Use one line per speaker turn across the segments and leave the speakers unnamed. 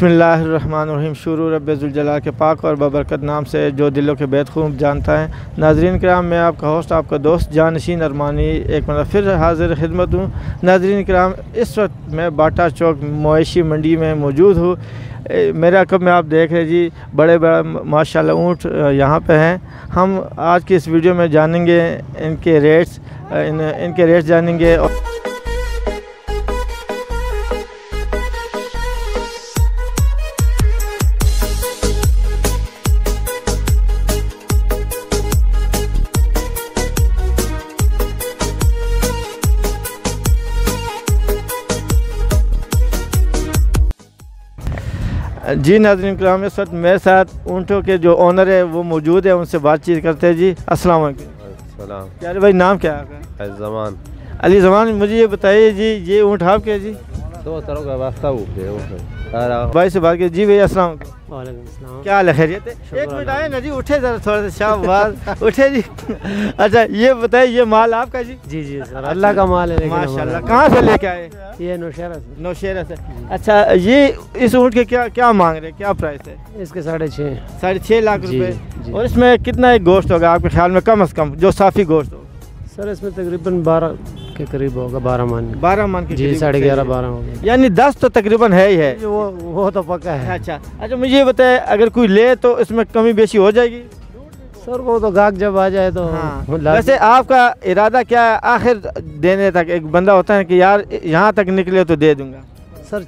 बिस्मिल्लाहिर्रहमानिर्रहीम। शुरू रब्बुल जलाल के पाक और बबरकत नाम से जो दिलों के बेद खूब जानता है। नाज़रीन किराम, मैं आपका होस्ट, आपका दोस्त जानशीन अरमानी एक बार फिर हाजिर खिदमत हूँ। नाज़रीन किराम, इस वक्त मैं बाटा चौक मवेशी मंडी में मौजूद हूँ। मेरे अकब में आप देख रहे जी बड़े बड़े माशाल्लाह ऊँट यहाँ पे हैं। हम आज की इस वीडियो में जानेंगे इनके रेट्स जानेंगे। जी नाज़रीन किराम, इस वक्त मेरे साथ ऊँटों के जो ओनर है वो मौजूद है, उनसे बातचीत करते हैं। जी अस्सलाम वालेकुम। प्यारे भाई, नाम क्या है आपका?
ज़मान।
अली ज़मान, मुझे ये बताइए जी, ये ऊँट आपके है जी?
दो तरह का वास्ता
भाई से बात की। जी भैया अस्सलाम वालेकुम।
वालेकुम सलाम।
क्या हाल है, खैरियत है? एक मिनट आए ना जी, उठे जरा थोड़ा सा, शाबाश उठे जी। अच्छा ये बताइए, ये माल आपका जी?
जी जी सर, अल्लाह का माल है
माशाल्लाह। कहाँ से लेके आए?
ये नौशहरा से।
नौशहरा से। अच्छा, ये इस ऊँट के क्या मांग रहे हैं, क्या प्राइस है?
इसके 6.5
लाख
जी,
रुपए।
जी।
और इसमें कितना एक गोश्त होगा आपके ख्याल में, कम से कम जो साफ़ी गोश्त हो?
सर इसमें तकरीबन 12 के करीब होगा, 12 मन।
12 मन के
जी,
करीब।
11.5-12 होगा,
यानी 10 तो तकरीबन है ही है।
वो तो पक्का है।
अच्छा मुझे ये बताए, अगर कोई ले तो इसमें कमी बेशी हो जाएगी?
सर वो तो गाहक जब आ जाए तो
हाँ। वैसे आपका इरादा क्या है आखिर देने तक? एक बंदा होता है कि यार यहाँ तक निकले तो दे दूंगा।
सर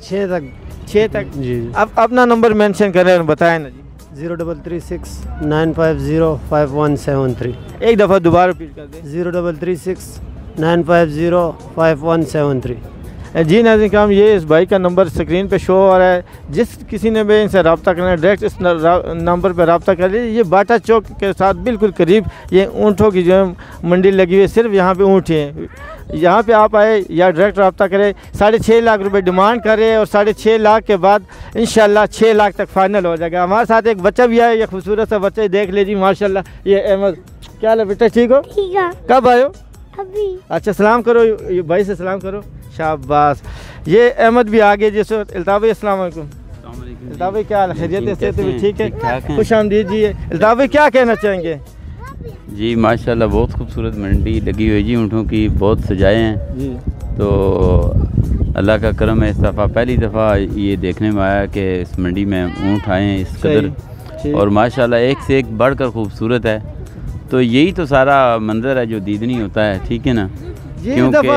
6 तक
जी। अब अपना नंबर मेंशन करें और बताएं ना जी।
0336 950 5173।
एक दफ़ा दोबारा रिपीट कर दें।
0336 950 5173।
जी नाज़रीन किराम, ये इस भाई का नंबर स्क्रीन पे शो हो रहा है। जिस किसी ने भी इनसे रब्ता करना है डायरेक्ट इस नंबर पे रब्ता कर लीजिए। ये बाटा चौक के साथ बिल्कुल करीब ये ऊँटों की जो है मंडी लगी हुई है। सिर्फ यहाँ पे ऊँट ही हैं। यहाँ पे आप आए या डायरेक्ट रब्ता करें। 6.5 लाख रुपए डिमांड कर रहे हैं और 6.5 लाख के बाद इंशाल्लाह 6 लाख तक फाइनल हो जाएगा। हमारे साथ एक बच्चा भी आया, ये खूबसूरत सा बच्चा देख लीजिए माशाल्लाह। ये अहमद, क्या हाल है बेटा, ठीक हो?
ठीक है।
कब आए हो?
अभी।
अच्छा सलाम करो, ये भाई से सलाम करो, शाबाश। ये अहमद भी आ गए जिस वक्त। अल्ताफ़ भाई अस्सलाम वालेकुम। अल्ताफ़ भाई क्या हाल है, खैरियत से? तो भी ठीक है, खुश आमदीद जी। अल्ताफ़ भाई क्या कहना चाहेंगे?
जी माशाल्लाह, बहुत खूबसूरत मंडी लगी हुई जी, ऊँटों की बहुत सजाए हैं
जी।
तो अल्लाह का करम है, इस दफ़ा पहली दफ़ा ये देखने में आया कि इस मंडी में ऊँट आए हैं इस कदर, और माशाल्लाह एक से एक बढ़कर खूबसूरत है। तो यही तो सारा मंजर है जो दीदनी होता है, ठीक है ना?
क्योंकि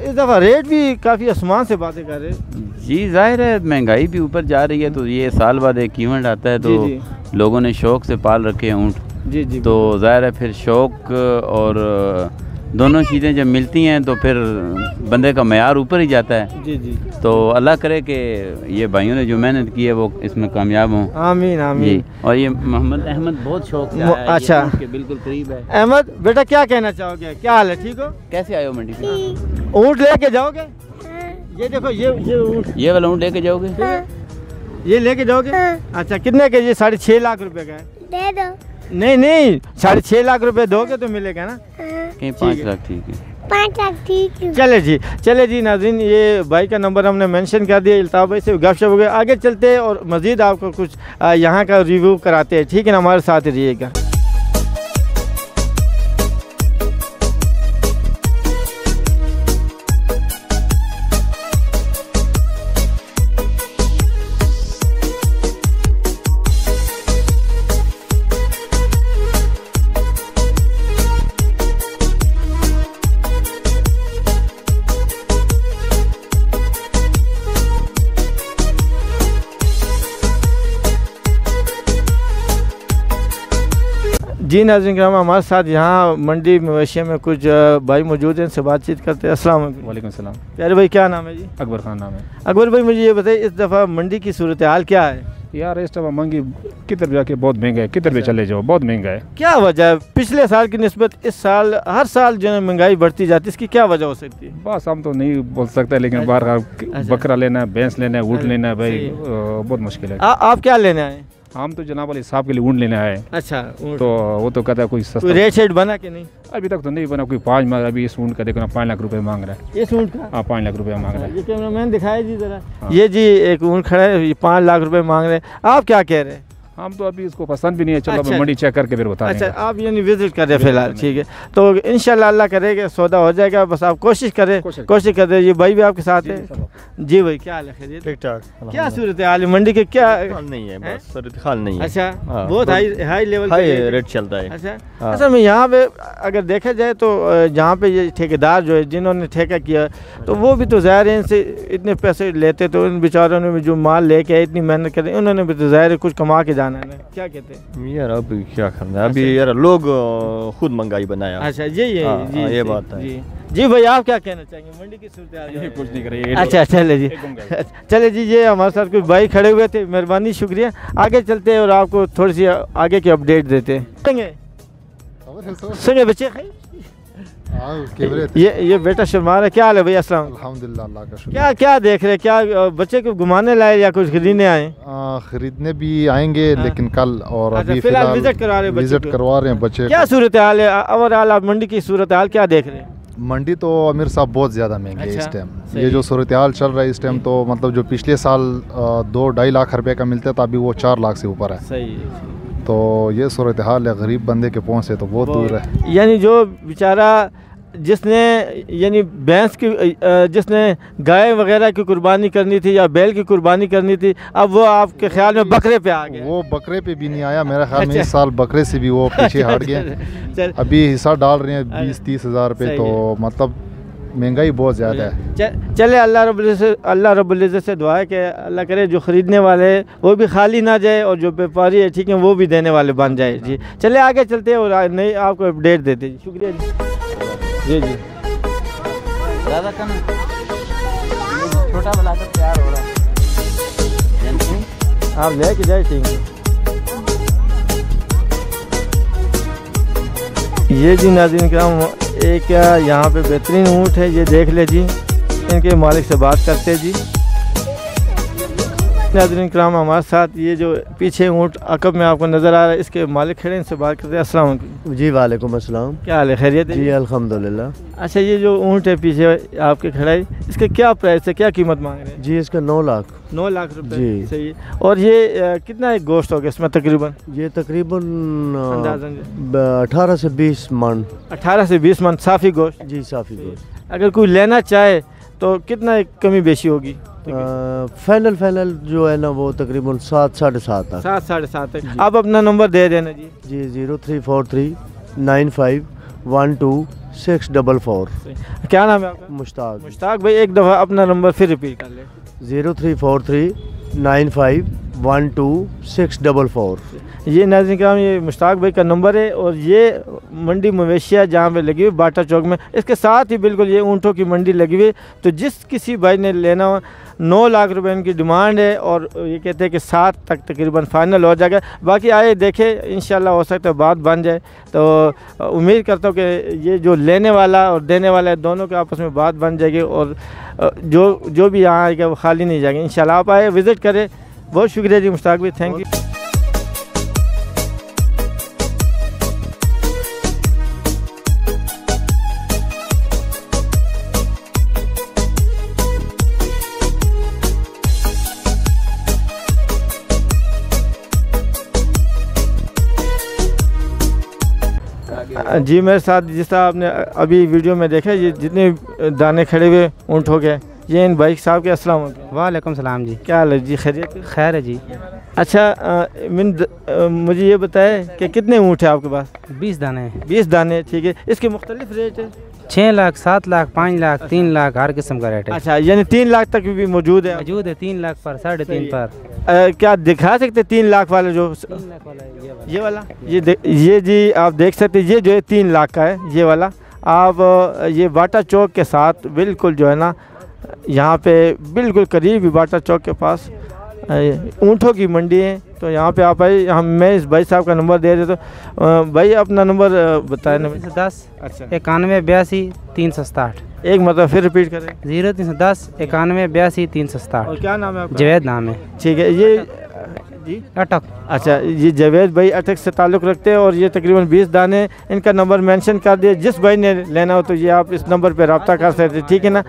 इस दफ़ा रेट भी काफ़ी आसमान से बातें कर रहे हैं
जी। जाहिर है महंगाई भी ऊपर जा रही है, तो ये साल बाद एक इवेंट आता है, तो लोगों ने शौक़ से पाल रखे हैं ऊँट।
जी।
तो ज़ाहिर है फिर शौक़ और दोनों चीज़ें जब मिलती हैं तो फिर बंदे का मयार ऊपर ही जाता है।
जी।
तो अल्लाह करे कि ये भाइयों ने जो मेहनत की है वो इसमें कामयाब हों।
आमीन आमीन जी।
और ये मोहम्मद अहमद बहुत शौक से आया है,
अच्छा
ये बिल्कुल करीब है।
अहमद बेटा, क्या कहना चाहोगे, क्या हाल है, ठीक हो?
कैसे आए हो मंडी से?
ऊँट लेके जाओगे? ये देखो, ये ऊँट,
ये वाला ऊँट लेके जाओगे?
ये लेके जाओगे? अच्छा, कितने का? ये 6.5 लाख रुपए का है।
दे दो।
नहीं 6.5 लाख रुपए दोगे तो मिलेगा ना?
कहीं 5 लाख ठीक है।
5 लाख ठीक है।
चले जी नाज़रीन, ये भाई का नंबर हमने मेंशन कर दिया। अल्ताफ़ भाई से गपशप हो गया, आगे चलते हैं और मज़ीद आपको कुछ यहाँ का रिव्यू कराते हैं, ठीक है ना? हमारे साथ रहिएगा। जी नाज़रीन किराम, हमारे साथ यहाँ मंडी मवेशी में कुछ भाई मौजूद हैं, इनसे बातचीत करते हैं। अस्सलाम वालेकुम।
वालेकुम सलाम।
प्यारे भाई क्या नाम है जी?
अकबर खान नाम है।
अकबर भाई, मुझे ये बताइए इस दफ़ा मंडी की सूरत हाल क्या है?
यार इस दफ़ा महंगी किधर भी जाके बहुत महंगा है, किधर भी चले जाओ बहुत महंगा है।
क्या वजह है? पिछले साल की निस्बत इस साल हर साल जो है महंगाई बढ़ती जाती है, इसकी क्या वजह हो सकती है?
बस हम तो नहीं बोल सकते, लेकिन बाहर का बकरा लेना है, भैंस लेना है, ऊँट लेना है भाई, बहुत मुश्किल है।
आप क्या लेने आए?
हम तो जनाब वाले साहब के लिए ऊँट लेने आए।
अच्छा,
तो वो तो कहता है कोई सस्ता।
कोई रेट शेट बना कि नहीं?
अभी तक तो नहीं बना, कोई 5 मांग, अभी इस ऊँट का देखो ना 5 लाख रुपए मांग रहा है।
इस ऊँट का?
हाँ 5 लाख रुपए मांग रहा है।
ये कैमरामैन दिखाए जी जरा।
हाँ।
ये जी एक ऊँट खड़ा है, ये 5 लाख रुपए मांग रहे हैं, आप क्या कह रहे हैं?
हम तो अभी इसको पसंद भी नहीं है, चलो
अच्छा।
मंडी चेक करके फिर बता
अच्छा,
देंगे।
आप यानी विजिट कर रहे हैं फिलहाल, ठीक है। तो इंशाल्लाह अल्लाह करेगा सौदा हो जाएगा, बस आप कोशिश करें, कोशिश कर रहे। ये भाई भी आपके साथ है जी। भाई क्या हाल है? खैरियत?
ठीक ठाक।
क्या सूरत हाल है मंडी के? क्या
नहीं है, बस सूरत हाल नहीं है।
अच्छा,
हाँ,
बहुत हाई लेवल
हाई
पे
रेट चलता है।
अच्छा,
हाँ।
असल में यहाँ पे अगर देखा जाए तो जहाँ पे ये ठेकेदार जो है जिन्होंने ठेका किया, तो वो भी तो ज़ाहिर है इनसे इतने पैसे लेते, तो इन बेचारों ने भी जो माल लेके आए, इतनी मेहनत करें, उन्होंने भी तो ज़ाहिर है कुछ कमा के जाना है। क्या कहते हैं
यार अभी क्या करना है, अभी यार लोग खुद महंगाई बनाया।
अच्छा, ये
हाँ,
जी,
ये
जी,
बात है।
जी भाई, आप क्या कहना चाहेंगे मंडी की सूरत हाल?
कुछ नहीं करेंगे।
अच्छा, चले जी, चले जी। ये हमारे साथ कुछ भाई खड़े हुए थे, मेहरबानी, शुक्रिया। आगे चलते हैं और आपको थोड़ी सी आगे की अपडेट देते हैं। सुनिए बच्चे, ये बेटा शर्मा रहा है। क्या हाल है भाई? अस्सलाम।
अल्हम्दुलिल्लाह, अल्लाह का शुक्र।
क्या देख रहे हैं? क्या बच्चे को घुमाने लाए या कुछ खरीदने आए?
खरीदने भी आएंगे लेकिन कल, और
अच्छा,
अभी
फिलहाल विजिट करवा रहे हैं,
विजिट करवा रहे हैं बच्चे।
क्या सूरत हाल है ओवरऑल? आप मंडी की सूरत हाल क्या देख रहे हैं?
मंडी तो अमीर साहब बहुत ज़्यादा महंगे है
अच्छा,
इस टाइम।
सही।
ये जो सूरत हाल चल रहा है इस टाइम, तो मतलब जो पिछले साल 2-2.5 लाख रुपए का मिलता था, अभी वो 4 लाख से ऊपर है।
सही है।
तो ये सूरत हाल है, गरीब बंदे के पहुँच से तो बहुत दूर है।
यानी जो बेचारा जिसने यानी भैंस की जिसने गाय वगैरह की कुर्बानी करनी थी या बैल की कुर्बानी करनी थी, अब वो आपके ख्याल में बकरे पे आ गया।
वो बकरे पे भी नहीं आया मेरे ख्याल में।
अच्छा।
इस साल बकरे से भी वो पीछे हट गए।
चल,
अभी हिस्सा डाल रहे हैं 20-30 हज़ार रुपये। तो मतलब महंगाई बहुत ज़्यादा है।
चले अल्लाह रब्बुल इज़्ज़त से दुआ है कि अल्लाह करे जो ख़रीदने वाले हैं वो भी खाली ना जाए, और जो व्यापारी है ठीक है वो भी देने वाले बन जाए। जी चले आगे चलते हैं और नई आपको अपडेट देते हैं। शुक्रिया जी। जी
ज़्यादा कम छोटा बनाकर तैयार हो रहा है,
आप ले के जाए, ठीक है। ये जी नाज़रीन किराम, एक यहाँ पे बेहतरीन ऊँट है, ये देख ले जी। इनके मालिक से बात करते जी। नाज़रीन किराम, हमारे साथ ये जो पीछे ऊँट अकब में आपको नज़र आ रहा है, इसके मालिक खड़े, इनसे बात करते हैं। अस्सलाम वालेकुम।
जी वालेकुम अस्सलाम।
क्या हाल है? खैरियत है
जी अल्हम्दुलिल्लाह।
अच्छा, ये जो ऊँट है पीछे आपके खड़ा है, इसके क्या प्राइस है, क्या कीमत मांग रहे हैं?
जी इसका 9 लाख।
9 लाख रुपए।
जी।
सही है। और ये कितना एक गोश्त होगा इसमें तकरीबन?
ये तकरीबन
अंदाज़न
18 से 20 मन।
18 से 20 मन साफ़ी गोश्त।
जी साफ़ी गोश्त।
अगर कोई लेना चाहे तो कितना एक कमी बेशी होगी?
फाइनल जो है ना वो तकरीबन 7 साढ़े 7 तक।
7 साढ़े 7 तक। आप अपना नंबर दे देना जी।
जी 0343 95 12 644।
क्या नाम है आपका?
मुश्ताक।
मुश्ताक भाई, एक दफ़ा अपना नंबर फिर रिपीट कर ले।
0343 95 12 644।
ये नाज़रीन किराम, ये मुश्ताक भाई का नंबर है, और ये मंडी मवेशिया जहाँ पे लगी हुई बाटा चौक में, इसके साथ ही बिल्कुल ये ऊँटों की मंडी लगी हुई है। तो जिस किसी भाई ने लेना हो, 9 लाख रुपए इनकी डिमांड है, और ये कहते हैं कि 7 तक तकरीबन फ़ाइनल हो जाएगा। बाकी आए देखे, इंशाल्लाह हो सकता है बात बन जाए। तो उम्मीद करता हूँ कि ये जो लेने वाला और देने वाला है दोनों के आपस में बात बन जाएगी, और जो भी यहाँ आएगा वो खाली नहीं जाएगा इंशाल्लाह। आप आए, विज़िट करें। बहुत शुक्रिया जी मुश्ताक भाई, थैंक यू। जी मेरे साथ जिस तरह आपने अभी वीडियो में देखा, ये जितने दाने खड़े हुए ऊँट हो गए, ये इन भाई साहब के। अस्सलाम वालेकुम।
वालेकुम सलाम जी।
क्या हाल है जी? खैरियत?
खैर है जी।
अच्छा, मुझे ये बताए कि कितने ऊँट है आपके पास?
20 दाने हैं।
20 दाने, ठीक है। इसके मुख्तलिफ रेट है?
6 लाख, 7 लाख, 5 लाख, 3 लाख, हर किस्म का रेट है।
अच्छा, यानी 3 लाख तक भी मौजूद है?
मौजूद है 3 लाख पर, 3.5 पर।
क्या दिखा सकते 3 लाख वाला? जो
3 लाख वाला है
ये वाला, ये जी आप देख सकते हैं, ये जो है 3 लाख का है ये वाला। आप ये बाटा चौक के साथ बिल्कुल जो है ना, यहाँ पे बिल्कुल करीब ही बाटा चौक के पास ऊँटों की मंडी है। तो यहाँ पे आप आइए। मैं इस भाई साहब का नंबर दे देता हूँ। भाई अपना नंबर बताए ना।
0310
अच्छा,
91 82 367।
एक मतलब फिर रिपीट करें।
0310 91 82 367।
और क्या नाम है आपका?
जवेद नाम है।
ठीक है। ये जी
अटक।
अच्छा, ये जावेद भाई अटक से ताल्लुक़ रखते हैं और ये तकरीबन 20 दाने, इनका नंबर मेंशन कर दिया। जिस भाई ने लेना हो तो ये आप इस नंबर पे रब्ता कर सकते हैं, ठीक है ना।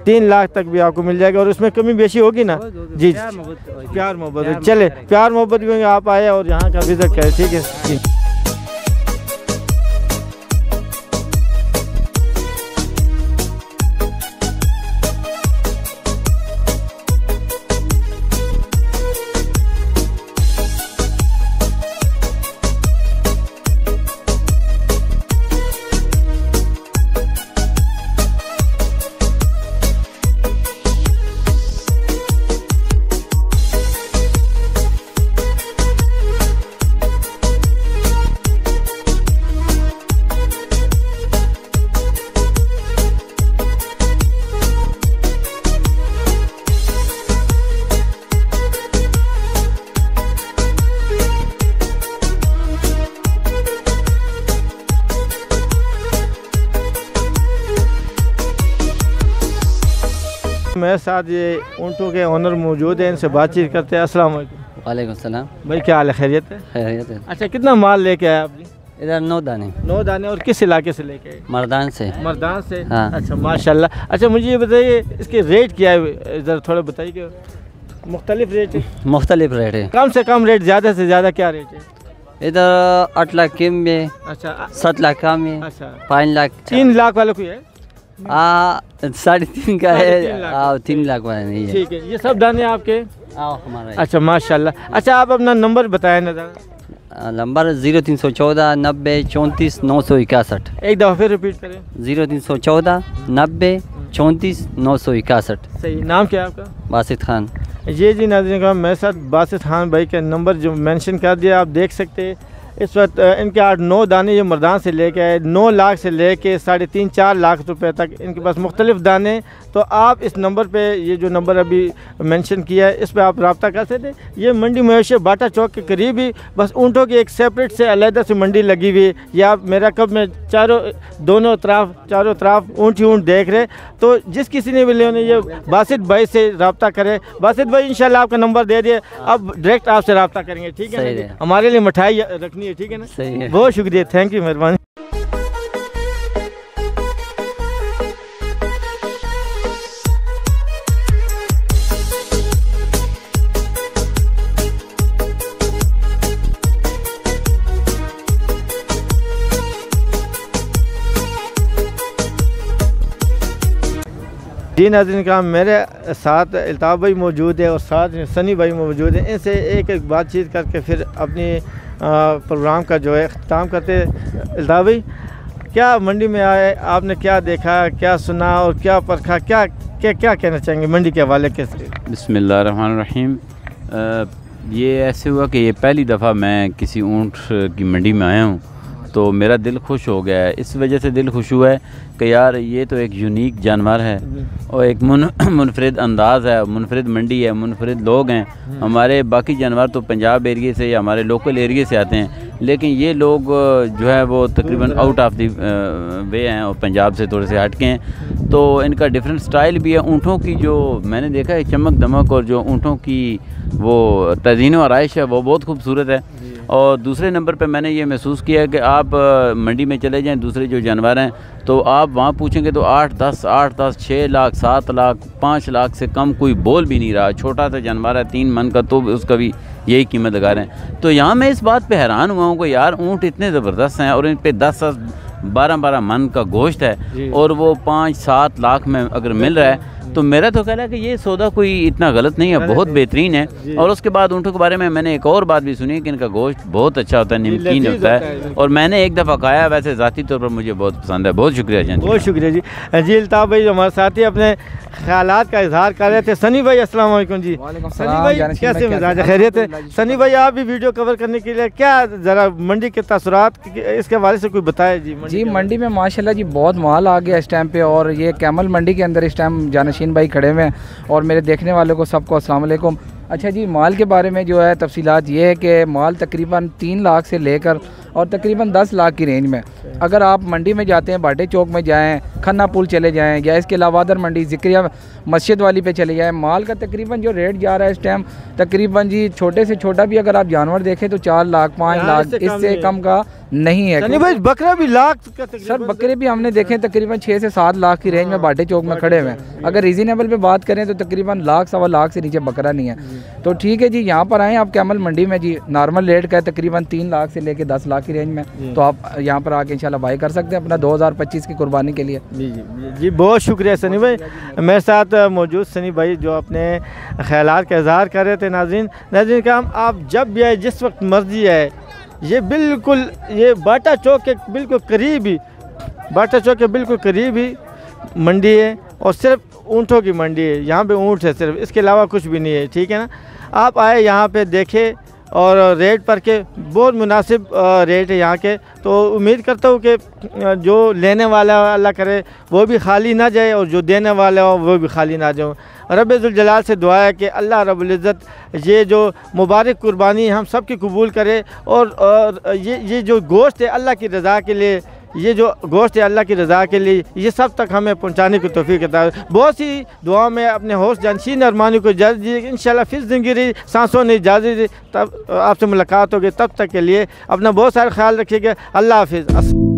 3 लाख तक भी आपको मिल जाएगा और उसमें कमी बेशी होगी ना जी। प्यार मोहब्बत, चले प्यार मोहब्बत भी होंगे। आप आए और यहाँ का विजिट करें, ठीक है जी। मेरे साथ ये ऊँटों के ओनर मौजूद हैं, इनसे बातचीत करते हैं। अस्सलाम वालेकुम।
वालेकुम सलाम।
भाई क्या हाल है, खैरियत है?
खैरियत है।
अच्छा, कितना माल लेके आए आप जी?
इधर 9 दाने।
9 दाने। और किस इलाके से लेके आए?
मर्दान से।
मर्दान से,
हाँ।
अच्छा माशाल्लाह। अच्छा, मुझे ये बताइए इसके रेट क्या है, इधर थोड़ा बताइए कि मुख्तलिफ रेट है?
मुख्तलिफ रेट है।
कम से कम रेट, ज़्यादा से ज़्यादा क्या रेट है?
इधर 8 लाख कम में।
अच्छा,
7 लाख कम में।
अच्छा,
5 लाख।
3 लाख वाला कोई है?
3.5 का है। 3 लाख वाला नहीं है।
ठीक है, ये सब दाने आपके?
हमारा।
अच्छा माशाल्लाह। अच्छा, आप अपना नंबर बताएं ना ज़रा।
नंबर 0314 90 34 961।
एक दफ़ा फिर रिपीट करें।
0314 90 34 961।
सही। नाम क्या है आपका?
बासित खान।
ये जी नाज़रीन का मेरे साथ बासित खान भाई का नंबर जो मेंशन कर दिया, आप देख सकते हैं। इस वक्त इनके 8-9 दाने ये मर्दान से लेके आए, 9 लाख से लेके 3.5-4 लाख रुपए तक इनके पास मुख्तलिफ दाने। तो आप इस नंबर पे, ये जो नंबर अभी मेंशन किया है, इस पे आप रब्ता कर सकते हैं। ये मंडी मवेशी बाटा चौक के करीब ही, बस ऊँटों की एक सेपरेट से अलहदा से मंडी लगी हुई है। ये आप मेरा कब में चारों तरफ ऊँट ही ऊँट देख रहे। तो जिस किसी ने भी लेना, ये बासित भाई से रब्ता करे। बासित भाई इंशाल्लाह आपका नंबर दे दिए, अब डायरेक्ट आपसे रब्ता करेंगे, ठीक है? हमारे लिए मिठाई रखनी है, ठीक है ना?
सही है।
बहुत शुक्रिया, थैंक यू, मेहरबानी। जी नाज़रीन का मेरे साथ अल्ताफ़ भाई मौजूद है और साथ में सनी भाई मौजूद है। इनसे एक बातचीत करके फिर अपनी प्रोग्राम का जो है ख़त्म करते। अल्ताफ़ भाई, क्या मंडी में आए, आपने क्या देखा, क्या सुना और क्या परखा, क्या कहना चाहेंगे मंडी के हवाले के?
बिस्मिल्लाहिर्रहमानिर्रहीम। ये ऐसे हुआ कि ये पहली दफ़ा मैं किसी ऊँट की मंडी में आया हूँ, तो मेरा दिल खुश हो गया है। इस वजह से दिल खुश हुआ है कि यार ये तो एक यूनिक जानवर है और एक मुनफरिद अंदाज़ है, मुनफरिद मंडी है, मुनफरिद लोग हैं। हमारे बाकी जानवर तो पंजाब एरिए से या हमारे लोकल एरिए से आते हैं, लेकिन ये लोग जो है वो तकरीबन आउट ऑफ द वे हैं और पंजाब से थोड़े से हट के हैं। तो इनका डिफरेंट स्टाइल भी है। ऊँटों की जो मैंने देखा है चमक दमक और जो ऊँटों की वो तज़ीन और आयश है वो बहुत खूबसूरत है। और दूसरे नंबर पे मैंने ये महसूस किया कि आप मंडी में चले जाएं, दूसरे जो जानवर हैं तो आप वहाँ पूछेंगे तो 8-10, 6 लाख, 7 लाख, 5 लाख से कम कोई बोल भी नहीं रहा। छोटा सा जानवर है 3 मन का, तो उसका भी यही कीमत लगा रहे हैं। तो यहाँ मैं इस बात पे हैरान हुआ हूँ कि यार ऊँट इतने ज़बरदस्त हैं और इन पे 10-10, 12-12 मन का गोश्त है और वो 5-7 लाख में अगर मिल रहा है तो मेरा तो कहना है कि ये सौदा कोई इतना गलत नहीं है, बहुत बेहतरीन है। और उसके बाद ऊँटों के बारे में मैंने एक और बात भी सुनी कि इनका गोश्त बहुत अच्छा होता है, नमकीन होता है और मैंने एक दफ़ा खाया, वैसे ज़ाती तौर पर मुझे बहुत पसंद है। बहुत शुक्रिया जी।
बहुत शुक्रिया जी। जी अल्ताफ़ भाई हमारे साथी अपने ख्यालात का इजहार कर रहे थे। सनी भाई अस्सलाम वालेकुम जी। सनी भाई कैसे मिजाज है, खैरियत है? सनी भाई आप भी वीडियो कवर करने के लिए क्या ज़रा मंडी के तसरात इसके हवाले से कोई बताए जी?
जी मंडी में माशाल्लाह जी बहुत माल आ गया इस टाइम पे और ये कैमल मंडी के अंदर इस टाइम जानशीन भाई खड़े हुए हैं और मेरे देखने वालों को सबको अस्सलाम वालेकुम। अच्छा जी, माल के बारे में जो है तफसीलात ये है कि माल तकरीबन 3 लाख से लेकर और तकरीबन 10 लाख की रेंज में। अगर आप मंडी में जाते हैं, भाटे चौक में जाएँ, खन्ना पुल चले जाएँ, या इसके अलावा अदर मंडी ज़िक्रिया मस्जिद वाली पे चले जाएँ, माल का तकरीबन जो रेट जा रहा है इस टाइम तकरीबन जी छोटे से छोटा भी अगर आप जानवर देखें तो 4 लाख 5 लाख इससे कम का नहीं है।
सनी भाई बकरा भी लाख का
सर बकरे भी हमने देखे तकरीबन 6 से 7 लाख की रेंज में भाटे चौक में खड़े हुए हैं। अगर रीजनेबल पे बात करें तो तकरीबन लाख सवा लाख से नीचे बकरा नहीं है। तो ठीक है जी, यहाँ पर आएँ आप कैमल मंडी में जी, नॉर्मल रेट का है तकरीबन 3 लाख से लेके 10 लाख की रेंज में, तो आप यहाँ पर आके इंशाल्लाह बाई कर सकते हैं अपना 2025 की कुर्बानी के लिए।
जी बहुत शुक्रिया सनी भाई। मेरे साथ मौजूद सनी भाई जो अपने ख्यालात का इजहार कर रहे थे। नाज़रीन का हम आप जब भी आए, जिस वक्त मर्जी आए, ये बिल्कुल ये बाटा चौक के बिल्कुल करीब ही, बाटा चौक के बिल्कुल करीब ही मंडी है और सिर्फ ऊँटों की मंडी है। यहाँ पे ऊँट है सिर्फ, इसके अलावा कुछ भी नहीं है। ठीक है ना, आप आए यहाँ पे देखें और रेट पर के बहुत मुनासिब रेट है यहाँ के। तो उम्मीद करता हूँ कि जो लेने वाला अल्लाह करे वो भी खाली ना जाए और जो देने वाला हो वो भी खाली ना जाए। रब ज़ुल जलाल से दुआ है कि अल्लाह रब्बुल इज़्ज़त ये जो मुबारक कुर्बानी हम सब की कबूल करे और ये जो गोश्त है अल्लाह की रज़ा के लिए, ये जो गोश्त है अल्लाह की रज़ा के लिए, ये सब तक हमें पहुंचाने की तौफीक अता है। बहुत सी दुआ में अपने होस्ट जानशीन अरमानी को इजाज़त दीजिए। इंशाल्लाह फिर ज़िंदगी सांसों ने इजाज़त दी, तब आपसे मुलाकात होगी। तब तक के लिए अपना बहुत सारा ख्याल रखिएगा। अल्लाह हाफ़िज़।